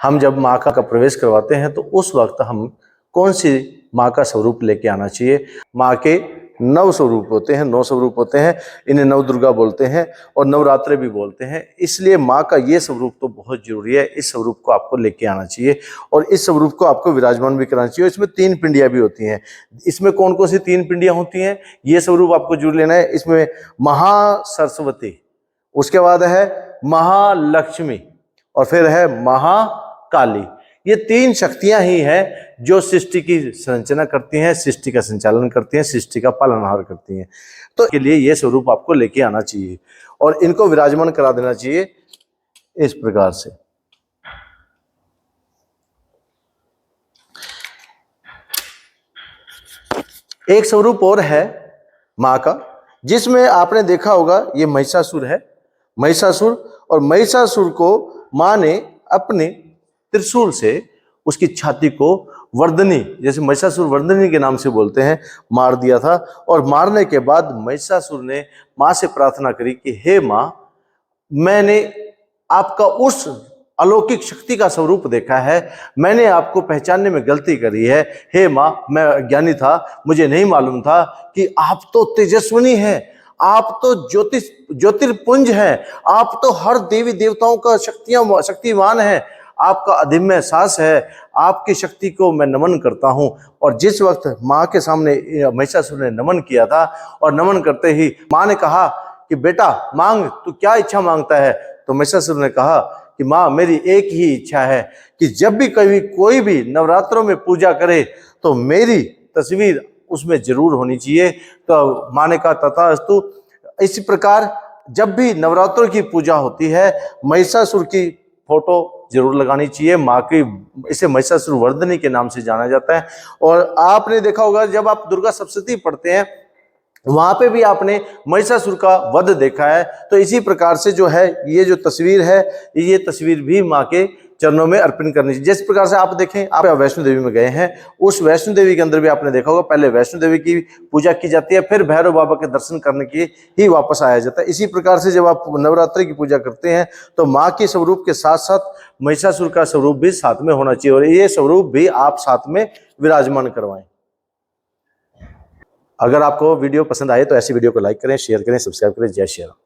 हम जब माँ का प्रवेश करवाते हैं तो उस वक्त हम कौन सी माँ का स्वरूप लेके आना चाहिए। माँ के 9 स्वरूप होते हैं, 9 स्वरूप होते हैं। इन्हें नव दुर्गा बोलते हैं और नवरात्रे भी बोलते हैं। इसलिए माँ का ये स्वरूप तो बहुत जरूरी है। इस स्वरूप को आपको लेके आना चाहिए और इस स्वरूप को आपको विराजमान भी कराना चाहिए। इसमें 3 पिंडियां भी होती हैं। इसमें कौन कौन सी 3 पिंडियां होती हैं, ये स्वरूप आपको जरूर लेना है। इसमें महासरस्वती, उसके बाद है महालक्ष्मी और फिर है महाकाली। ये 3 शक्तियां ही हैं जो सृष्टि की संरचना करती हैं, सृष्टि का संचालन करती हैं, सृष्टि का पालनहार करती हैं। तो के लिए ये स्वरूप आपको लेके आना चाहिए और इनको विराजमान करा देना चाहिए इस प्रकार से। एक स्वरूप और है मां का, जिसमें आपने देखा होगा, ये महिषासुर है। महिषासुर, और महिषासुर को मां ने अपने त्रिशूल से उसकी छाती को वर्धनी, जैसे महिषासुर वर्धनी के नाम से बोलते हैं, मार दिया था। और मारने के बाद महिषासुर ने मां से प्रार्थना करी कि हे मां, मैंने आपका उस अलौकिक शक्ति का स्वरूप देखा है, मैंने आपको पहचानने में गलती करी है। हे मां, मैं अज्ञानी था, मुझे नहीं मालूम था कि आप तो तेजस्विनी हैं, आप तो ज्योतिर्पुंज हैं, आप तो हर देवी देवताओं का शक्तिमान है, आपका अदम्य साहस है, आपकी शक्ति को मैं नमन करता हूं। और जिस वक्त मां के सामने महिषासुर ने नमन किया था और नमन करते ही मां ने कहा कि बेटा मांग, तू क्या इच्छा मांगता है। तो महिषासुर ने कहा कि मां, मेरी एक ही इच्छा है कि जब भी कभी कोई भी नवरात्रों में पूजा करे तो मेरी तस्वीर उसमें जरूर होनी चाहिए। तो मां ने कहा तथास्तु। इसी प्रकार जब भी नवरात्रों की पूजा होती है, महिषासुर की फोटो जरूर लगानी चाहिए। माँ की, इसे महिषासुर वर्धनी के नाम से जाना जाता है। और आपने देखा होगा, जब आप दुर्गा सप्तशती पढ़ते हैं वहां पे भी आपने महिषासुर का वध देखा है। तो इसी प्रकार से जो है, ये जो तस्वीर है, ये तस्वीर भी माँ के चरणों में अर्पण करनी चाहिए। जिस प्रकार से आप देखें, आप वैष्णो देवी में गए हैं, उस वैष्णो देवी के अंदर भी आपने देखा होगा, पहले वैष्णो देवी की पूजा की जाती है, फिर भैरव बाबा के दर्शन करने के ही वापस आया जाता है। इसी प्रकार से जब आप नवरात्रि की पूजा करते हैं तो माँ के स्वरूप के साथ साथ महिषासुर का स्वरूप भी साथ में होना चाहिए और ये स्वरूप भी आप साथ में विराजमान करवाएं। अगर आपको वीडियो पसंद आए तो ऐसी वीडियो को लाइक करें, शेयर करें, सब्सक्राइब करें। जय श्री राम।